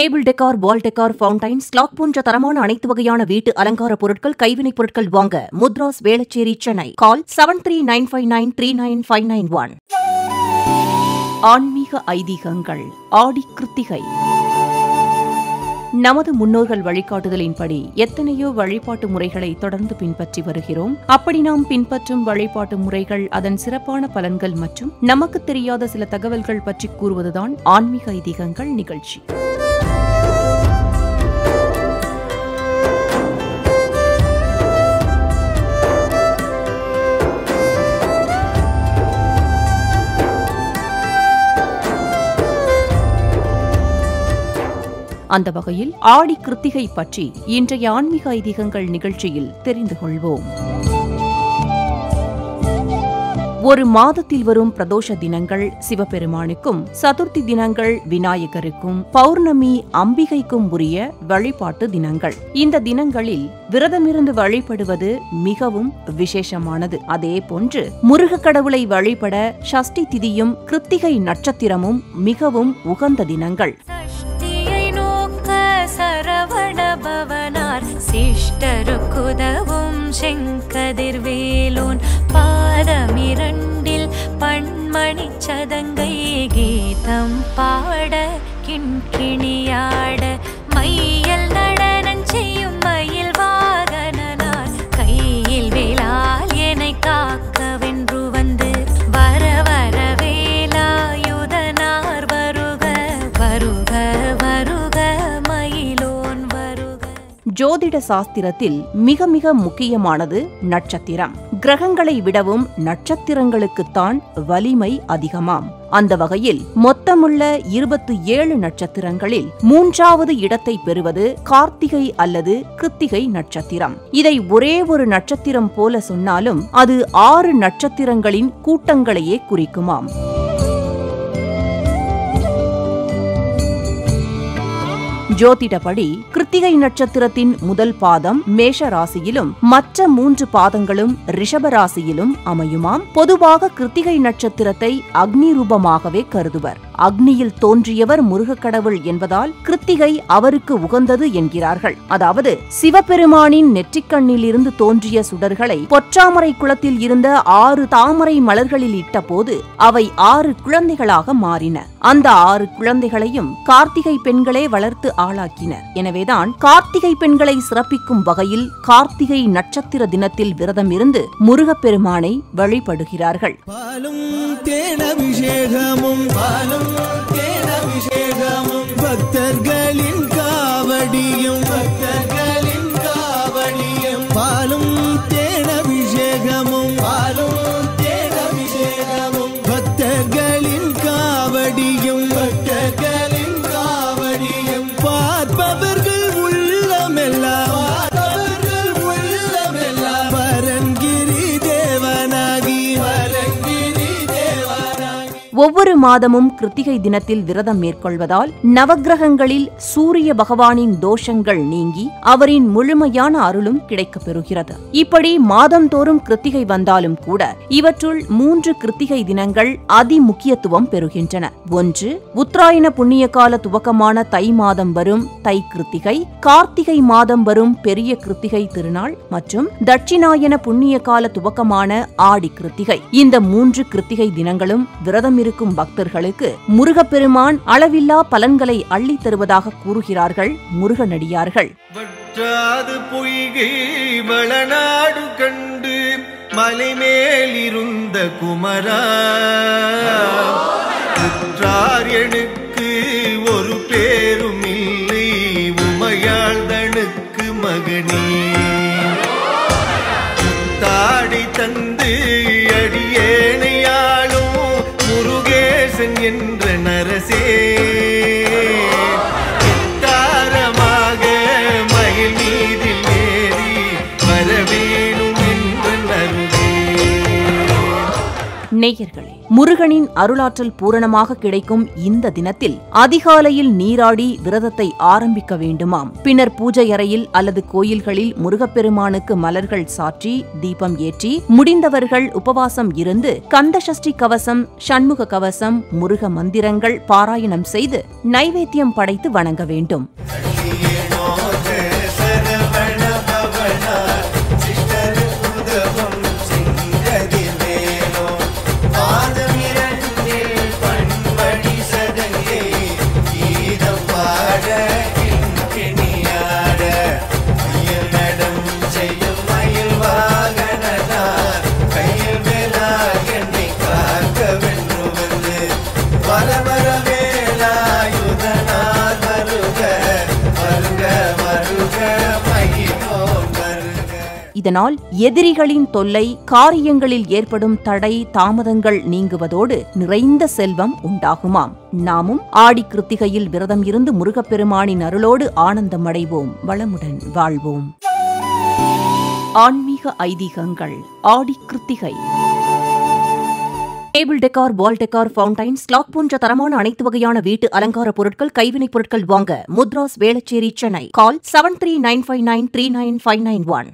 Table decor, வால் decor, fountains, clock போன்ற தரமான அனைத்து வகையான வீட்டு அலங்கார பொருட்கள், கைவினைப் பொருட்கள் வாங்க முத்ராஸ், வேளச்சேரி, சென்னை. கால் 7395939591. ஆன்மீக ஐதீகங்கள். ஆடி கிருத்திகை. நமது முன்னோர்கள் வழிகாட்டுதலின்படி எத்தனையோ வழிபாட்டு முறைகளை தொடர்ந்து பின்பற்றி வருகிறோம். அப்படி நாம் பின்பற்றும் வழிபாட்டு முறைகள், அதன் சிறப்பான பலன்கள் மற்றும் நமக்கு தெரியாத சில தகவல்கள் பற்றி கூறுவதுதான் ஆன்மீக ஐதீகங்கள் நிகழ்ச்சி. அந்த வகையில் ஆடி கிருத்திகை பற்றி இன்றைய ஆன்மீக ஐதீகங்கள் நிகழ்ச்சியில் தெரிந்து கொள்வோம். ஒரு மாதத்தில் வரும் பிரதோஷ தினங்கள் சிவபெருமானுக்கும், சதுர்த்தி தினங்கள் விநாயகருக்கும், பௌர்ணமி அம்பிகைக்கும் உரிய வழிபாட்டு தினங்கள். இந்த தினங்களில் விரதமிருந்து வழிபடுவது மிகவும் விசேஷமானது. அதேபோன்று முருக கடவுளை வழிபட சஷ்டி திதியும் கிருத்திகை நட்சத்திரமும் மிகவும் உகந்த தினங்கள். சரவணபவனார் சிஷ்டருக்குதவும் செங்கதிர்வேலோன் பாதமிரண்டில் பண்மணி சதங்கை கீதம் பாட கிண்கிணியாட மையல் நடனம் செய்யும் மயில் வாகனனார் கையில் வேலால் என்னை காக்கவென்று வந்து வர வர வேலாயுதனார் வருக வருக வருக. ஜோதிட சாஸ்திரத்தில் மிக மிக முக்கியமானது நட்சத்திரம். கிரகங்களை விடவும் நட்சத்திரங்களுக்குத்தான் வலிமை அதிகமாம். அந்த வகையில் மொத்தமுள்ள 27 நட்சத்திரங்களில் 3வது இடத்தை பெறுவது கார்த்திகை அல்லது கிருத்திகை நட்சத்திரம். இதை ஒரே ஒரு நட்சத்திரம் போல சொன்னாலும் அது 6 நட்சத்திரங்களின் கூட்டங்களையே குறிக்குமாம். ஜோதிடப்படி கிருத்திகை நட்சத்திரத்தின் முதல் பாதம் மேஷ ராசியிலும் மற்ற 3 பாதங்களும் ரிஷப ராசியிலும் அமையுமாம். பொதுவாக கிருத்திகை நட்சத்திரத்தை அக்னி ரூபமாகவே கருதுவர். அக்னியில் தோன்றியவர் முருகக்கடவுள் என்பதால் கிருத்திகை அவருக்கு உகந்தது என்கிறார்கள். அதாவது சிவபெருமானின் நெற்றிக்கண்ணிலிருந்து தோன்றிய சுடர்களை பொற்றாமரை குளத்தில் இருந்த 6 தாமரை மலர்களில் இட்ட போது அவை 6 குழந்தைகளாக மாறின. அந்த 6 குழந்தைகளையும் கார்த்திகை பெண்களே வளர்த்து ஆளாக்கினர். எனவேதான் கார்த்திகை பெண்களை சிறப்பிக்கும் வகையில் கார்த்திகை நட்சத்திர தினத்தில் விரதம் இருந்து முருகப்பெருமானை வழிபடுகிறார்கள். பக்தர்களின் காவடியும் பாலும் தேனபிஷேகமும் பக்தர்களின் காவடியும் பார்ப்பவர்கள் உள்ளமெல்லாம் பரங்கிரி தேவனாகி ஒவ்வொரு மாதமும் கிருத்திகை தினத்தில் விரதம் மேற்கொள்வதால் நவக்கிரகங்களில் சூரிய பகவானின் தோஷங்கள் நீங்கி அவரின் முழுமையான அருளும் கிடைக்கப் பெறுகிறது. இப்படி மாதந்தோறும் கிருத்திகை வந்தாலும் கூட இவற்றுள் 3 கிருத்திகை தினங்கள் அதி முக்கியத்துவம் பெறுகின்றன. 1. உத்தராயண புண்ணிய கால துவக்கமான தை மாதம் வரும் தை கிருத்திகை, கார்த்திகை மாதம் வரும் பெரிய கிருத்திகை திருநாள் மற்றும் தட்சிணாயன புண்ணிய கால துவக்கமான ஆடி கிருத்திகை. இந்த 3 கிருத்திகை தினங்களும் விரதம் இருக்கும் பக்தர்களுக்கு முருகப்பெருமான் அளவில்லா பலன்களை அள்ளித் தருவதாக கூறுகிறார்கள் முருகனடியார்கள். வற்றாது பொய்கை வளநாடு கண்டு மலைமேலிருந்த குமரா, உற்றார் எனக்கு ஒரு பேரும் இல்லை உமையாழ்தனுக்கு மகனே, தாடி தந்து அடியேனையாளும் முருகேசன் என்ற நரசே, தாரமாக மயில் மீதில் ஏறி வரவேணும் என்ற நருகே. நேயர்களே, முருகனின் அருளாற்றல் பூரணமாக கிடைக்கும் இந்த தினத்தில் அதிகாலையில் நீராடி விரதத்தை ஆரம்பிக்க வேண்டுமாம். பின்னர் பூஜை அறையில் அல்லது கோயில்களில் முருகப்பெருமானுக்கு மலர்கள் சாற்றி தீபம் ஏற்றி, முடிந்தவர்கள் உபவாசம் இருந்து கந்த சஷ்டி கவசம், சண்முக கவசம், முருக மந்திரங்கள் பாராயணம் செய்து நைவேத்தியம் படைத்து வணங்க வேண்டும். இதனால் எதிரிகளின் தொல்லை, காரியங்களில் ஏற்படும் தடை தாமதங்கள் நீங்குவதோடு நிறைந்த செல்வம் உண்டாகுமாம். நாமும் ஆடி கிருத்திகையில் விரதம் இருந்து முருகப்பெருமானின் அருளோடு ஆனந்தமடைவோம், வளமுடன் வாழ்வோம். ஆன்மீக ஐதீகங்கள். ஆடி கிருத்திகை. டேபிள் டெக்கார், வால் டெக்கார், ஃபவுண்டைன்ஸ், கிளாக் போன்ற தரமான அனைத்து வகையான வீட்டு அலங்கார பொருட்கள், கைவினைப் பொருட்கள் வாங்க முத்ராஸ், வேளச்சேரி, சென்னை. கால் 7395939591.